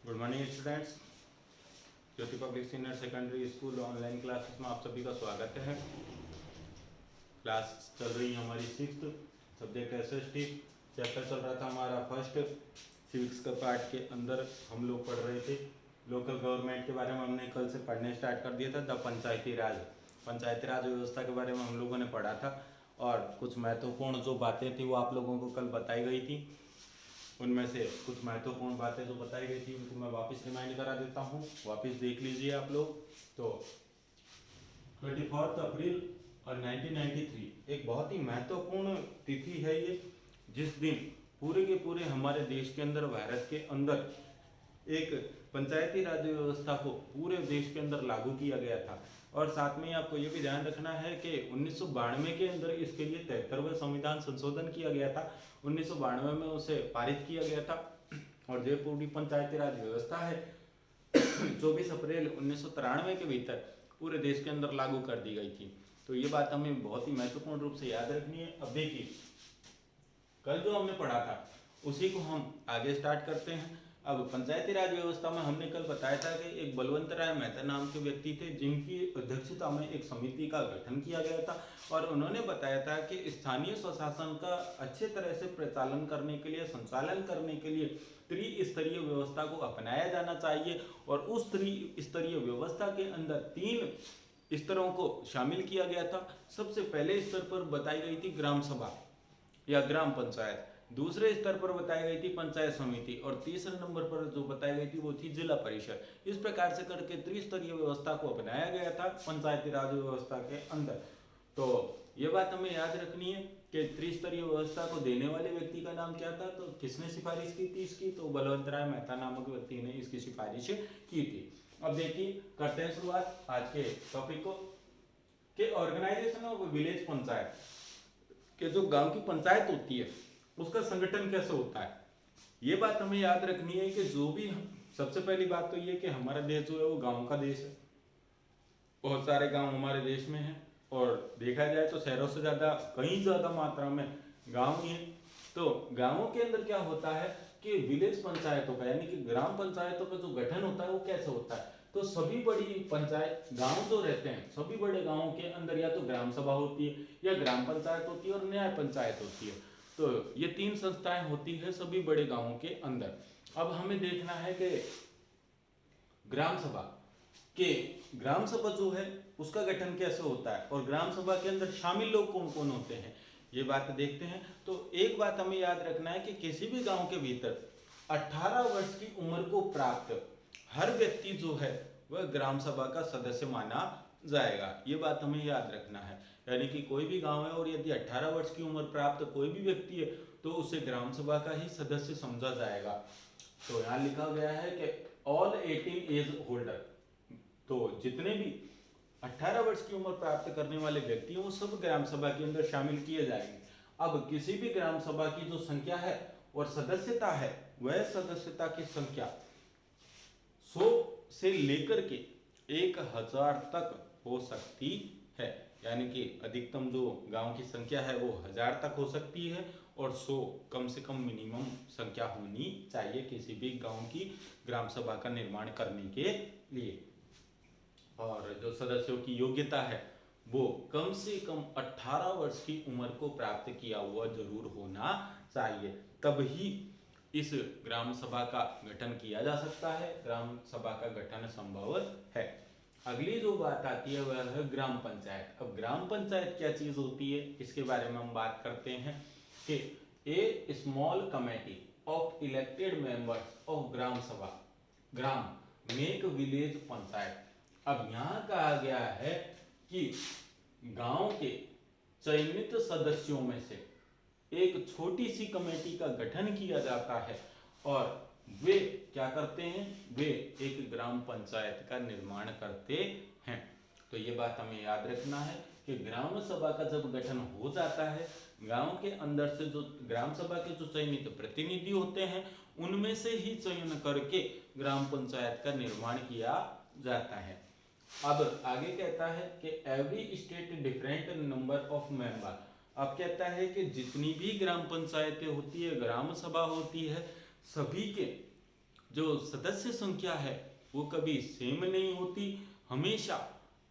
Good morning students. Jyoti public senior secondary school online classes में आप सभी का स्वागत है। क्लास चल रही है हमारी 6th सब्जेक्ट SST। चैप्टर चल रहा था हमारा फर्स्ट सिविक्स का पार्ट के अंदर हम लोग पढ़ रहे थे लोकल गवर्नमेंट के बारे में। हमने कल से पढ़ने स्टार्ट कर दिया था। द पंचायती राज व्यवस्था के बारे में हम लोगों ने पढ़ा था और कुछ महत्वपूर्ण जो बातें थी वो आप लोगों को कल बताई गई थी। उनमें से कुछ महत्वपूर्ण बातें जो बताई गई थी उनको मैं वापस रिमाइंड करा देता हूँ, वापस देख लीजिए आप लोग। तो 24 अप्रैल और 1993 एक बहुत ही महत्वपूर्ण तिथि है ये, जिस दिन पूरे के पूरे हमारे देश के अंदर, भारत के अंदर एक पंचायती राज व्यवस्था को पूरे देश के अंदर लागू किया गया था। और साथ में आपको ये भी ध्यान रखना है कि 1992 के अंदर इसके लिए 73वां संविधान संशोधन किया गया था। 1992 में उसे पारित किया गया था और जो पूरी पंचायती राज व्यवस्था है 24 अप्रैल 1993 के भीतर पूरे देश के अंदर लागू कर दी गई थी। तो ये बात हमें बहुत ही महत्वपूर्ण रूप से याद रखनी है। अब देखिए, कल जो हमने पढ़ा था उसी को हम आगे स्टार्ट करते हैं। अब पंचायती राज व्यवस्था में हमने कल बताया था कि एक बलवंत राय मेहता नाम के व्यक्ति थे, जिनकी अध्यक्षता में एक समिति का गठन किया गया था और उन्होंने बताया था कि स्थानीय स्वशासन का अच्छे तरह से प्रचालन करने के लिए, संचालन करने के लिए त्रिस्तरीय व्यवस्था को अपनाया जाना चाहिए। और उस त्रिस्तरीय व्यवस्था के अंदर 3 स्तरों को शामिल किया गया था। सबसे पहले स्तर पर बताई गई थी ग्राम सभा या ग्राम पंचायत, दूसरे स्तर पर बताई गई थी पंचायत समिति और तीसरे नंबर पर जो बताई गई थी वो थी जिला परिषद। इस प्रकार से करके त्रिस्तरीय व्यवस्था को अपनाया गया था पंचायती राज व्यवस्था के अंदर। तो ये बात हमें याद रखनी है कि त्रिस्तरीय व्यवस्था को देने वाले व्यक्ति का नाम क्या था। तो किसने सिफारिश की थी इसकी? तो बलवंत राय मेहता नामक व्यक्ति ने इसकी सिफारिश की थी। अब देखिए, करते हैं शुरुआत आज के टॉपिक को कि ऑर्गेनाइजेशन ऑफ विलेज पंचायत कि जो गांव की पंचायत होती है उसका संगठन कैसे होता है। ये बात हमें याद रखनी है कि जो भी, सबसे पहली बात तो ये कि हमारा देश जो है वो गांव का देश है। बहुत सारे गांव हमारे देश में हैं और देखा जाए तो शहरों से ज़्यादा, कहीं ज़्यादा मात्रा में गांव ही हैं। तो गांवों के अंदर क्या होता है कि विलेज पंचायतों का यानी कि ग्राम पंचायतों का जो गठन होता है वो कैसे होता है। तो सभी बड़ी पंचायत गांव जो रहते हैं, सभी बड़े गांवों के अंदर या तो ग्राम सभा होती है या ग्राम पंचायत होती है और न्याय पंचायत होती है। तो ये 3 संस्थाएं होती है सभी बड़े गांवों के अंदर। अब हमें देखना है कि ग्राम सभा जो है उसका गठन कैसे होता है और ग्राम सभा के अंदर शामिल लोग कौन कौन होते हैं, ये बात देखते हैं। तो एक बात हमें याद रखना है कि किसी भी गांव के भीतर 18 वर्ष की उम्र को प्राप्त हर व्यक्ति जो है वह ग्राम सभा का सदस्य माना जाएगा। ये बात हमें याद रखना है। यानी कि कोई भी गांव है और यदि 18 वर्ष की उम्र प्राप्त कोई भी व्यक्ति है तो उसे ग्राम सभा का ही सदस्य समझा जाएगा। तो यहाँ लिखा गया है कि ऑल 18 एज होल्डर, तो जितने भी 18 वर्ष की उम्र प्राप्त करने वाले व्यक्ति हैं वो सब ग्राम सभा के अंदर शामिल किए जाएंगे। अब किसी भी ग्राम सभा की जो संख्या है और सदस्यता है, वह सदस्यता की संख्या 100 से लेकर के 1000 तक हो सकती है। यानी कि अधिकतम जो गांव की संख्या है वो 1000 तक हो सकती है और 100 कम से कम मिनिमम संख्या होनी चाहिए किसी भी गांव की ग्राम सभा का निर्माण करने के लिए। और जो सदस्यों की योग्यता है वो कम से कम 18 वर्ष की उम्र को प्राप्त किया हुआ जरूर होना चाहिए, तभी इस ग्राम सभा का गठन किया जा सकता है, ग्राम सभा का गठन संभव है। अगली जो बात आती है वह है ग्राम पंचायत। अब ग्राम पंचायत क्या चीज होती है इसके बारे में हम बात करते हैं कि a small committee of elected members of gram sabha gram make village panchayat. अब यहाँ कहा गया है कि गांव के चयनित सदस्यों में से एक छोटी सी कमेटी का गठन किया जाता है और वे क्या करते हैं, वे एक ग्राम पंचायत का निर्माण करते हैं। तो ये बात हमें याद रखना है कि ग्राम सभा का जब गठन हो जाता है, गांव के अंदर से जो ग्राम सभा के जो चयनित प्रतिनिधि होते हैं उनमें से ही चयन करके ग्राम पंचायत का निर्माण किया जाता है। अब आगे कहता है कि every state different number of member. अब कहता है कि जितनी भी ग्राम पंचायतें होती है, ग्राम सभा होती है, सभी के जो सदस्य संख्या है वो कभी सेम नहीं होती, हमेशा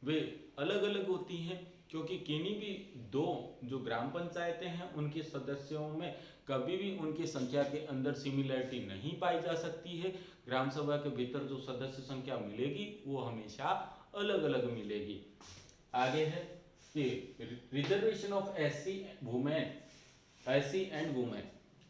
वे अलग अलग होती हैं, क्योंकि किन्हीं भी दो जो ग्राम पंचायतें हैं उनके सदस्यों में कभी भी उनकी संख्या के अंदर सिमिलरिटी नहीं पाई जा सकती है। ग्राम सभा के भीतर जो सदस्य संख्या मिलेगी वो हमेशा अलग अलग मिलेगी। आगे है कि reservation of SC and women.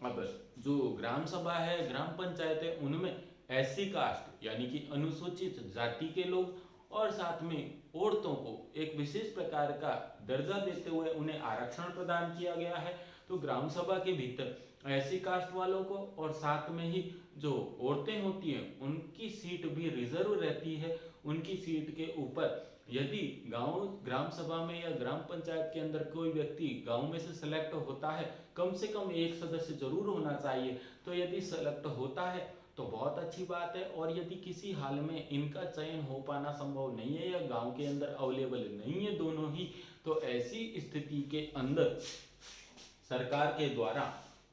अब जो ग्राम सभा है, ग्राम पंचायत है, उनमें एससी कास्ट यानी कि अनुसूचित जाति के लोग और साथ में औरतों को एक विशेष प्रकार का दर्जा देते हुए उन्हें आरक्षण प्रदान किया गया है। तो ग्राम सभा के भीतर एससी कास्ट वालों को और साथ में ही जो औरतें होती हैं उनकी सीट भी रिजर्व रहती है। उनकी सीट के ऊपर यदि गांव ग्राम सभा में या ग्राम पंचायत के अंदर कोई व्यक्ति गांव में से सेलेक्ट होता है, कम से कम एक सदस्य जरूर होना चाहिए। तो यदि सेलेक्ट होता है तो बहुत अच्छी बात है, और यदि किसी हाल में इनका चयन हो पाना संभव नहीं है या गांव के अंदर अवेलेबल नहीं है दोनों ही, तो ऐसी स्थिति के अंदर सरकार के द्वारा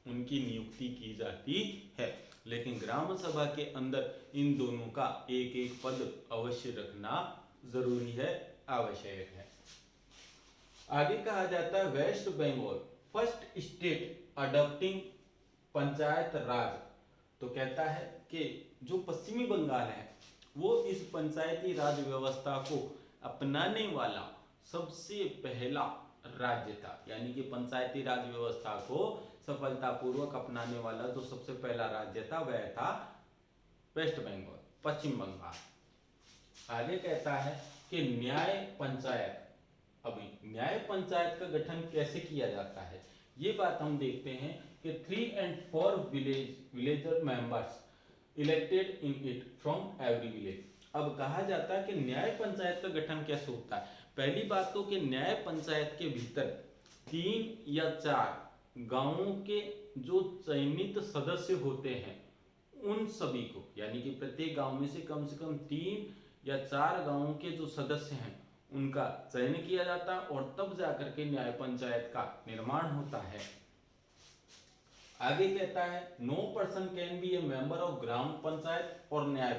उनकी नियुक्ति की जाती है। लेकिन ग्राम सभा के अंदर इन दोनों का एक एक पद अवश्य रखना जरूरी है, आवश्यक है। आगे कहा जाता है West Bengal first state adopting panchayat raj. तो कहता है कि जो पश्चिमी बंगाल है वो इस पंचायती राज व्यवस्था को अपनाने वाला सबसे पहला राज्य था, यानी कि पंचायती राज व्यवस्था को सफलतापूर्वक अपनाने वाला जो सबसे पहला राज्य था वह था वेस्ट बंगाल, पश्चिम बंगाल। आगे कहता है कि न्याय पंचायत। अभी न्याय पंचायत का गठन कैसे किया जाता है ये बात हम देखते हैं कि 3 and 4 villager members elected in it from every village. अब कहा जाता है कि न्याय पंचायत का गठन कैसे होता है। पहली बात तो कि न्याय पंचायत के भीतर 3 या 4 गांवों के जो चयनित सदस्य होते हैं उन सभी को, यानी कि प्रत्येक गांव में से कम 3 या 4 गांवों के जो सदस्य हैं उनका चयन किया जाता है और तब जाकर के न्याय पंचायत का निर्माण होता है। आगे कहता है no person can be a member of gram panchayat और न्याय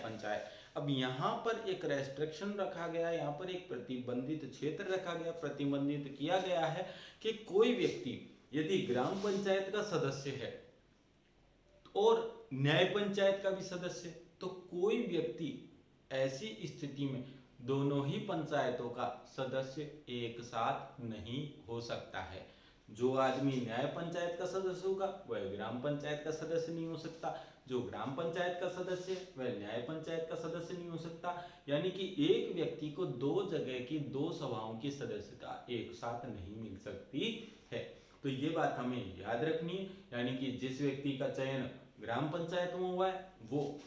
पंचायत। अब यहाँ पर एक रेस्ट्रिक्शन रखा गया है, यहाँ पर एक प्रतिबंधित क्षेत्र रखा गया, प्रतिबंधित किया गया है कि कोई व्यक्ति यदि ग्राम पंचायत का सदस्य है और न्याय पंचायत का भी सदस्य, तो कोई व्यक्ति ऐसी स्थिति में दोनों ही पंचायतों का सदस्य एक साथ नहीं हो सकता है। जो आदमी न्याय पंचायत का सदस्य होगा वह ग्राम पंचायत का सदस्य नहीं हो सकता, जो ग्राम पंचायत का सदस्य वह न्याय पंचायत का सदस्य नहीं हो सकता। यानी कि एक व्यक्ति को दो जगह की 2 सभाओं की सदस्यता एक साथ नहीं मिल सकती है। तो ये बात हमें याद रखनी है, यानी कि जिस व्यक्ति का चयन ग्राम पंचायत में हुआ है वो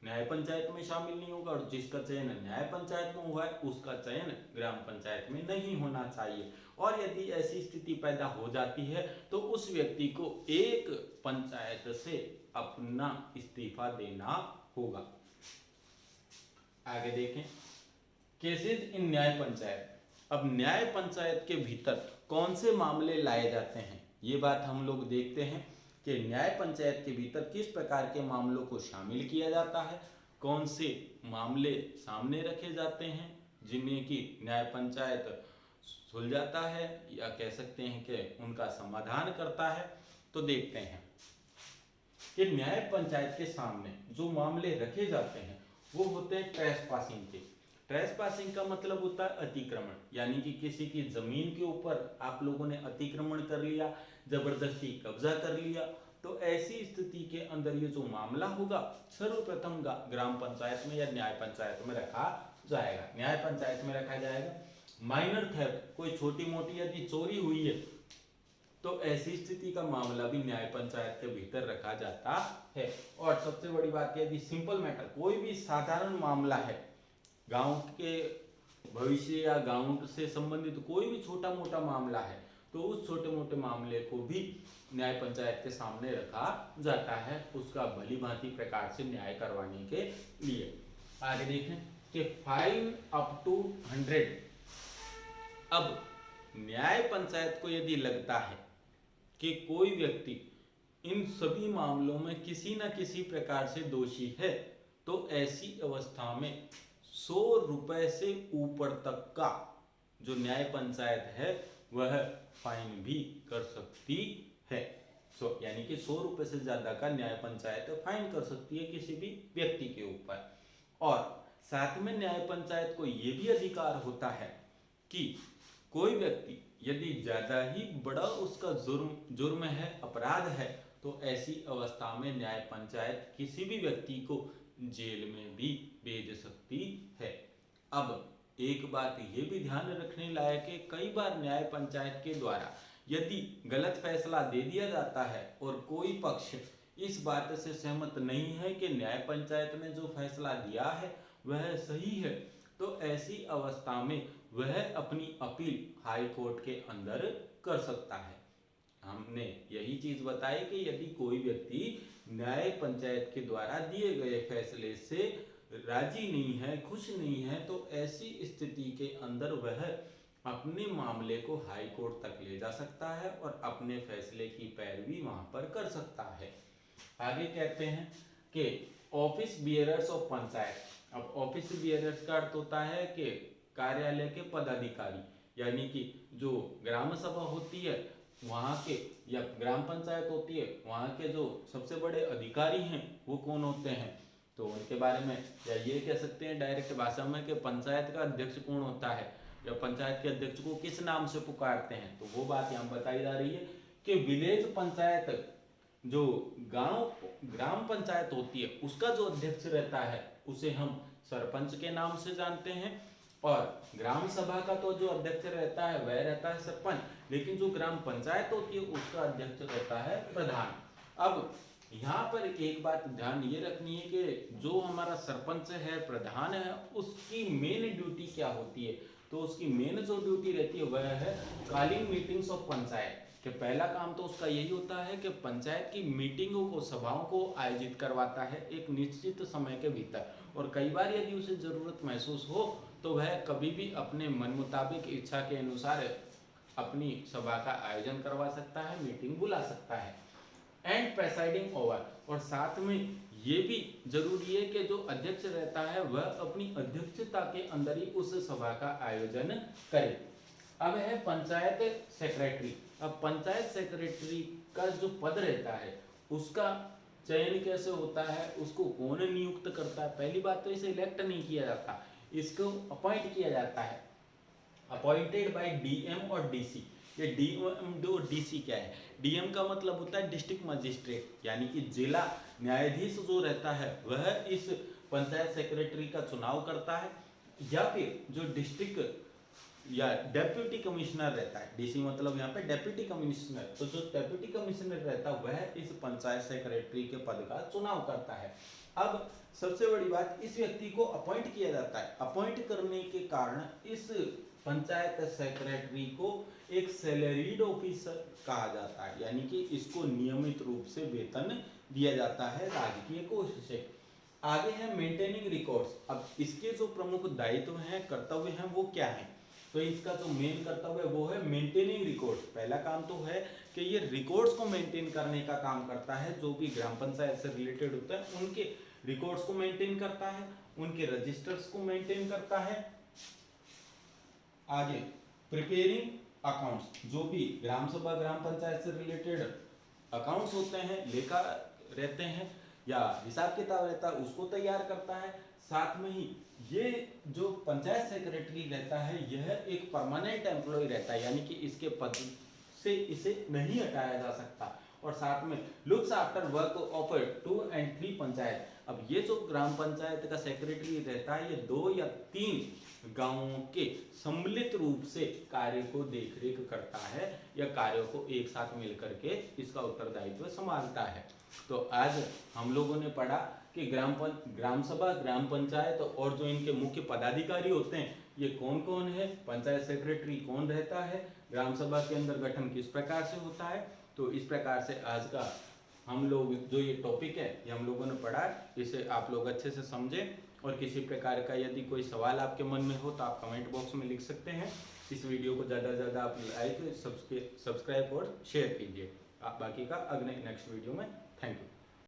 न्याय पंचायत में शामिल नहीं होगा, और जिसका चयन न्याय पंचायत में हुआ है उसका चयन ग्राम पंचायत में नहीं होना चाहिए। और यदि ऐसी स्थिति पैदा हो जाती है तो उस व्यक्ति को एक पंचायत से अपना इस्तीफा देना होगा। आगे देखें केसेस इन न्याय पंचायत। अब न्याय पंचायत के भीतर कौन से मामले लाए जाते हैं ये बात हम लोग देखते हैं कि न्याय पंचायत के भीतर किस प्रकार के मामलों को शामिल किया जाता है, कौन से मामले सामने रखे जाते हैं जिन्हें कि न्याय पंचायत सुलझाता है या कह सकते हैं कि उनका समाधान करता है। तो देखते हैं कि न्याय पंचायत के सामने जो मामले रखे जाते हैं वो होते हैं ट्रेसपासिंग के। ट्रेसपासिंग का मतलब होता है अतिक्रमण, यानी कि किसी की जमीन के ऊपर आप लोगों ने अतिक्रमण कर लिया, जबरदस्ती कब्जा कर लिया। तो ऐसी स्थिति के अंदर ये जो मामला होगा सर्वप्रथम ग्राम पंचायत में या न्याय पंचायत में रखा जाएगा, न्याय पंचायत में रखा जाएगा। माइनर थेफ्ट, कोई छोटी मोटी यदि चोरी हुई है तो ऐसी स्थिति का मामला भी न्याय पंचायत के भीतर रखा जाता है। और सबसे बड़ी बात यदि सिंपल मैटर, कोई भी साधारण मामला है, गांव के भविष्य या गांव से संबंधित कोई भी छोटा मोटा मामला है, तो उस छोटे मोटे मामले को भी न्याय पंचायत के सामने रखा जाता है, उसका भली भांति प्रकार से न्याय करवाने के लिए। आगे देखें कि फाइन अप टू 100। अब न्याय पंचायत को यदि लगता है कि कोई व्यक्ति इन सभी मामलों में किसी न किसी प्रकार से दोषी है, तो ऐसी अवस्था में 100 रुपए से ऊपर तक का जो न्याय पंचायत है वह फाइन भी कर सकती है। यानी कि 100 रुपए से ज्यादा का न्याय पंचायत फाइन कर सकती है किसी भी व्यक्ति के ऊपर। और साथ में न्याय पंचायत को यह भी अधिकार होता है कि कोई व्यक्ति यदि ज्यादा ही बड़ा उसका जुर्म है, अपराध है, तो ऐसी अवस्था में न्याय पंचायत किसी भी व्यक्ति को जेल में भी भेज सकती है। अब एक बात ये भी ध्यान रखने लायक है, कई बार न्याय पंचायत के द्वारा यदि गलत फैसला दे दिया जाता है और कोई पक्ष इस बात से सहमत नहीं है कि न्याय पंचायत ने जो फैसला दिया है वह सही है, तो ऐसी अवस्था में वह अपनी अपील हाई कोर्ट के अंदर कर सकता है। हमने यही चीज बताई कि यदि कोई व्यक्ति न्याय पंचायत के द्वारा दिए गए फैसले से राजी नहीं है, खुश नहीं है, तो ऐसी स्थिति के अंदर वह अपने मामले को हाई कोर्ट तक ले जा सकता है और अपने फैसले की पैरवी वहां पर कर सकता है। आगे कहते हैं कि ऑफिस बियरर्स ऑफ पंचायत। अब ऑफिस बियरर्स का अर्थ होता है कि कार्यालय के पदाधिकारी, यानी कि जो ग्राम सभा होती है वहाँ के, या ग्राम पंचायत होती है वहाँ के जो सबसे बड़े अधिकारी हैं वो कौन होते हैं, तो उनके बारे में, या ये कह सकते हैं डायरेक्ट भाषा में कि पंचायत का अध्यक्ष कौन होता है, या पंचायत के अध्यक्ष को किस नाम से पुकारते हैं। तो वो बात यहाँ बताई जा रही है कि विलेज पंचायत, जो ग्राम पंचायत होती है उसका जो अध्यक्ष रहता है उसे हम सरपंच के नाम से जानते हैं, और ग्राम सभा का तो जो अध्यक्ष रहता है वह रहता है सरपंच, लेकिन जो ग्राम पंचायत होती है उसका अध्यक्ष रहता है प्रधान। अब यहाँ पर एक बात ध्यान ये रखनी है कि जो हमारा सरपंच है, प्रधान है, उसकी मेन ड्यूटी क्या होती है, तो उसकी मेन जो ड्यूटी रहती है वह है कॉलिंग मीटिंग्स ऑफ पंचायत। कि पहला काम तो उसका यही होता है कि पंचायत की मीटिंगों को, सभाओं को आयोजित करवाता है एक निश्चित समय के भीतर, और कई बार यदि उसे जरूरत महसूस हो तो वह कभी भी अपने मन मुताबिक इच्छा के अनुसार अपनी सभा का आयोजन करवा सकता है, मीटिंग बुला सकता है। एंड प्रेसाइडिंग ओवर, और साथ में ये भी जरूरी है कि जो अध्यक्ष रहता है वह अपनी अध्यक्षता के अंदर ही उस सभा का आयोजन करे। अब है पंचायत सेक्रेटरी। अब पंचायत सेक्रेटरी का जो पद रहता है उसका चयन कैसे होता है, उसको कौन नियुक्त करता है। पहली बात तो इसे इलेक्ट नहीं किया जाता, इसको अपॉइंट किया जाता है, अपॉइंटेड बाय डीएम और डीसी। ये डीएम और डीसी क्या है, डीएम का मतलब होता है डिस्ट्रिक्ट मजिस्ट्रेट, यानी कि जिला न्यायाधीश जो रहता है वह इस पंचायत सेक्रेटरी का चुनाव करता है, या फिर जो डिस्ट्रिक्ट या डेप्यूटी कमिश्नर रहता है, डीसी मतलब यहाँ पे डेप्यूटी कमिश्नर, तो जो डेप्यूटी कमिश्नर रहता है वह इस पंचायत सेक्रेटरी के पद का चुनाव करता है। अब सबसे बड़ी बात, इस व्यक्ति को अपॉइंट किया जाता है, अपॉइंट करने के कारण इस पंचायत सेक्रेटरी को एक सैलरीड ऑफिसर कहा जाता है, यानी कि इसको नियमित रूप से वेतन दिया जाता है राजकीय कोष से। आगे है मेंटेनिंग रिकॉर्ड्स। अब इसके जो प्रमुख दायित्व हैं, कर्तव्य हैं, वो क्या है, तो इसका जो मेन कर्तव्य है वो है मेंटेनिंग रिकॉर्ड्स। पहला काम तो है कि ये रिकॉर्ड्स को मेंटेन करने का काम करता है, जो भी ग्राम पंचायत से रिलेटेड होता है उनके रिकॉर्ड्स को मेंटेन करता है, उनके रजिस्टर्स को मेंटेन करता है। आगे प्रिपेयरिंग अकाउंट्स, जो भी ग्राम सभा ग्राम पंचायत से रिलेटेड अकाउंट्स होते हैं, लेखा रहते हैं या हिसाब किताब रहता है, उसको तैयार करता है। साथ में ही ये जो पंचायत सेक्रेटरी रहता है यह एक परमानेंट एम्प्लॉय रहता है, यानी कि इसके पद से इसे नहीं हटाया जा सकता, और साथ में looks after work of 2 and 3 panchayat. अब ये जो ग्राम पंचायत का सेक्रेटरी रहता है ये 2 या 3 गांवों के सम्मिलित रूप से कार्य को देखरेख करता है, या कार्यों को एक साथ मिलकर के इसका उत्तरदायित्व संभालता है। तो आज हम लोगों ने पढ़ा कि ग्राम सभा ग्राम पंचायत और जो इनके मुख्य पदाधिकारी होते हैं ये कौन कौन है, पंचायत सेक्रेटरी कौन रहता है, ग्राम सभा के अंदर गठन किस प्रकार से होता है। तो इस प्रकार से आज का हम लोग जो ये टॉपिक है ये हम लोगों ने पढ़ा, इसे आप लोग अच्छे से समझें, और किसी प्रकार का यदि कोई सवाल आपके मन में हो तो आप कमेंट बॉक्स में लिख सकते हैं। इस वीडियो को ज़्यादा से ज़्यादा आप लाइक, सब्सक्राइब और शेयर कीजिए। बाकी का अगले नेक्स्ट वीडियो में। Thank you.